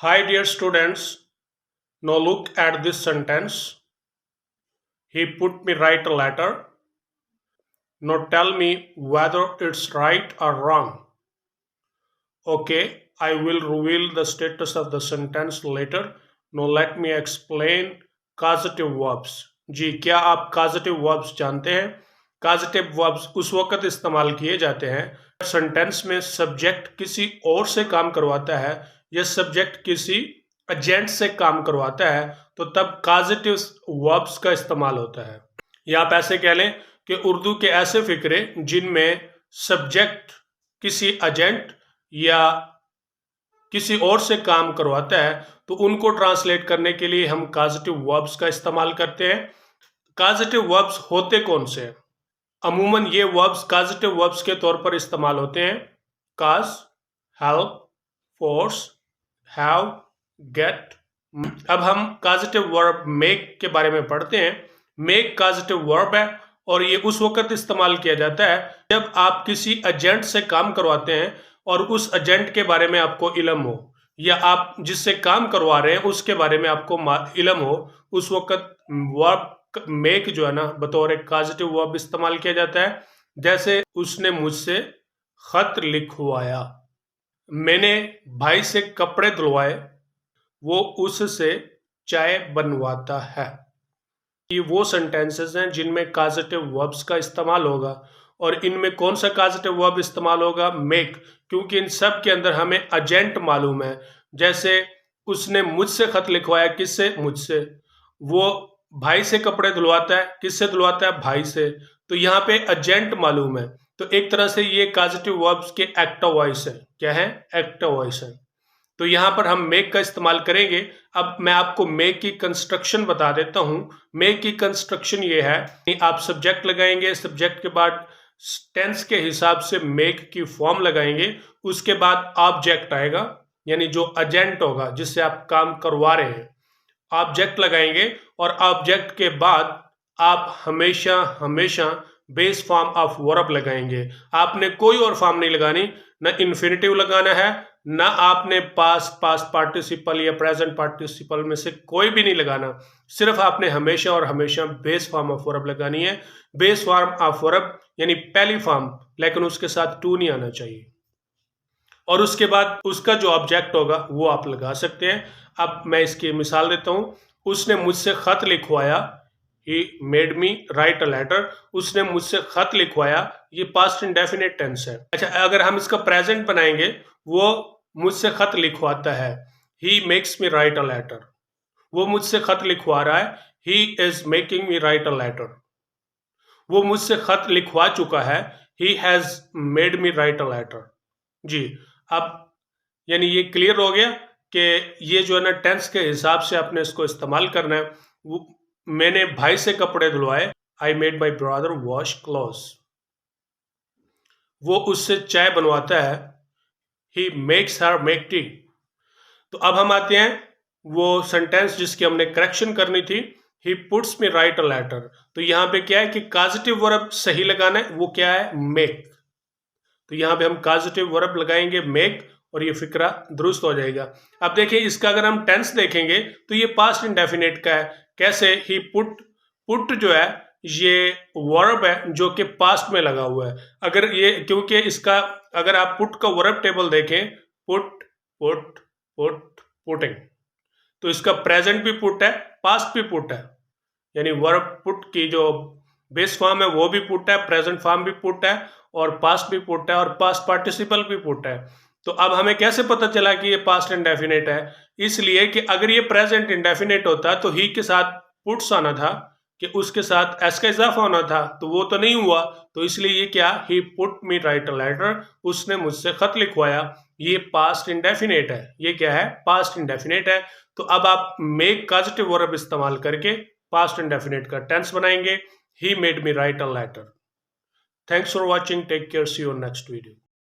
Hi, dear students. Now look at this sentence. He put me right a letter. Now tell me whether it's right or wrong. Okay, I will reveal the status of the sentence later. Now let me explain causative verbs. जी, क्या आप causative verbs जानते हैं? Causative verbs उस वक्त इस्तेमाल किए जाते हैं सेंटेंस में सब्जेक्ट किसी और से काम करवाता है या सब्जेक्ट किसी एजेंट से काम करवाता है, तो तब causative verbs का इस्तेमाल होता है। या आप ऐसे कह लें कि उर्दू के ऐसे फिक्रे जिनमें सब्जेक्ट किसी एजेंट या किसी और से काम करवाता है, तो उनको ट्रांसलेट करने के लिए हम कॉजेटिव वर्ब्स का इस्तेमाल करते हैं। कॉजेटिव वर्ब्स होते कौन से हैं? अमूमन ये वर्ब्स कॉजेटिव वर्ब्स के तौर पर इस्तेमाल होते हैं। Cause, help, force, have, get. अब हम कॉजेटिव वर्ब मेक के बारे में पढ़ते हैं। मेक कॉजेटिव वर्ब है और ये उस वक्त इस्तेमाल किया जाता है जब आप किसी एजेंट से काम करवाते हैं और उस एजेंट के बारे में आपको इल्म हो, या आप जिससे काम करवा रहे हैं उसके बारे में आपको इल्म हो, उस वक्त वर्ब मेक जो है ना बतौर एक पॉजिटिव वर्ब इस्तेमाल किया जाता है। जैसे उसने मुझसे खत लिखवाया, मैंने भाई से कपड़े धुलवाए, वो उससे चाय बनवाता है। ये वो सेंटेंसेस हैं जिनमें कॉजेटिव वर्ब्स का इस्तेमाल होगा। और इनमें कौन सा कॉजेटिव वर्ब इस्तेमाल होगा? मेक, क्योंकि इन सब के अंदर हमें एजेंट मालूम है। जैसे उसने मुझसे खत लिखवाया, किससे? मुझसे। वो भाई से कपड़े धुलवाता है, किससे धुलवाता है? भाई से। तो यहाँ पे एजेंट मालूम है। तो एक तरह से ये कॉजेटिव वर्ब्स के एक्टिव वॉइस है। क्या है? एक्टिव वॉइस है। तो यहाँ पर हम मेक का इस्तेमाल करेंगे। अब मैं आपको मेक की कंस्ट्रक्शन बता देता हूं। मेक की कंस्ट्रक्शन ये है कि आप सब्जेक्ट लगाएंगे, सब्जेक्ट के बाद टेंस के हिसाब से मेक की फॉर्म लगाएंगे, उसके बाद ऑब्जेक्ट आएगा, यानी जो एजेंट होगा जिससे आप काम करवा रहे हैं, ऑब्जेक्ट लगाएंगे। और ऑब्जेक्ट के बाद आप हमेशा हमेशा बेस फॉर्म ऑफ वर्ब लगाएंगे। आपने कोई और फॉर्म नहीं लगानी, ना इन्फिनेटिव लगाना है, ना आपने पास्ट पार्टिसिपल या प्रेजेंट पार्टिसिपल में से कोई भी नहीं लगाना। सिर्फ आपने हमेशा और हमेशा बेस फॉर्म ऑफ वर्ब लगानी है। बेस फॉर्म ऑफ वर्ब यानी पहली फॉर्म, लेकिन उसके साथ टू नहीं आना चाहिए। और उसके बाद उसका जो ऑब्जेक्ट होगा वो आप लगा सकते हैं। अब मैं इसकी मिसाल देता हूं। उसने मुझसे खत लिखवाया, he made me write a letter। उसने मुझसे खत लिखवाया, ये पास्ट इंडेफिनिट टेंस है। अच्छा, अगर हम इसका प्रेजेंट बनाएंगे, वो मुझसे खत लिखवाता है, he makes me write a letter। वो मुझसे खत लिखवा रहा है, he is making me write a letter। वो मुझसे खत लिखवा चुका है, he has made me write a letter। जी, अब यानी ये क्लियर हो गया कि ये जो है ना टेंस के हिसाब से आपने इसको इस्तेमाल करना है। मैंने भाई से कपड़े धुलवाए, I made my brother wash clothes. वो उससे चाय बनवाता है, he makes her make tea. तो अब हम आते हैं वो सेंटेंस जिसकी हमने करेक्शन करनी थी, he puts me write a letter. तो यहाँ पे क्या है कि कॉजेटिव वर्ब सही लगाना है, वो क्या है? मेक। तो यहाँ पे हम कॉजेटिव वर्ब लगाएंगे मेक, और ये फिक्रा दुरुस्त हो जाएगा। अब देखिए, इसका अगर हम टेंस देखेंगे तो ये पास्ट इंडेफिनिट का है। कैसे? ही पुट जो है ये वर्ब है जो कि पास्ट में लगा हुआ है। अगर ये, क्योंकि इसका अगर आप पुट का वर्ब टेबल देखें, पुट पुट पुट पुटिंग, तो इसका प्रेजेंट भी पुट है, पास्ट भी पुट है। यानी वर्ब पुट की जो बेस फॉर्म है वो भी पुट है, प्रेजेंट फॉर्म भी पुट है, और पास्ट भी पुट है, और पास्ट पार्टिसिपल भी पुट है। तो अब हमें कैसे पता चला कि ये पास्ट इंडेफिनेट है? इसलिए कि अगर ये प्रेजेंट इंडेफिनेट होता तो ही के साथ पुट्स आना था, कि उसके साथ एस का इजाफा होना था, तो वो तो नहीं हुआ। तो इसलिए ये क्या? He put me write a letter, उसने मुझसे खत लिखवाया। ये पास्ट इंडेफिनेट है। ये क्या है? पास्ट इंडेफिनेट है। तो अब आप मेक पॉजिटिव वर्ब इस्तेमाल करके पास्ट इंडेफिनेट का टेंस बनाएंगे, he made me write a letter. Thanks for watching, take care, see you next video.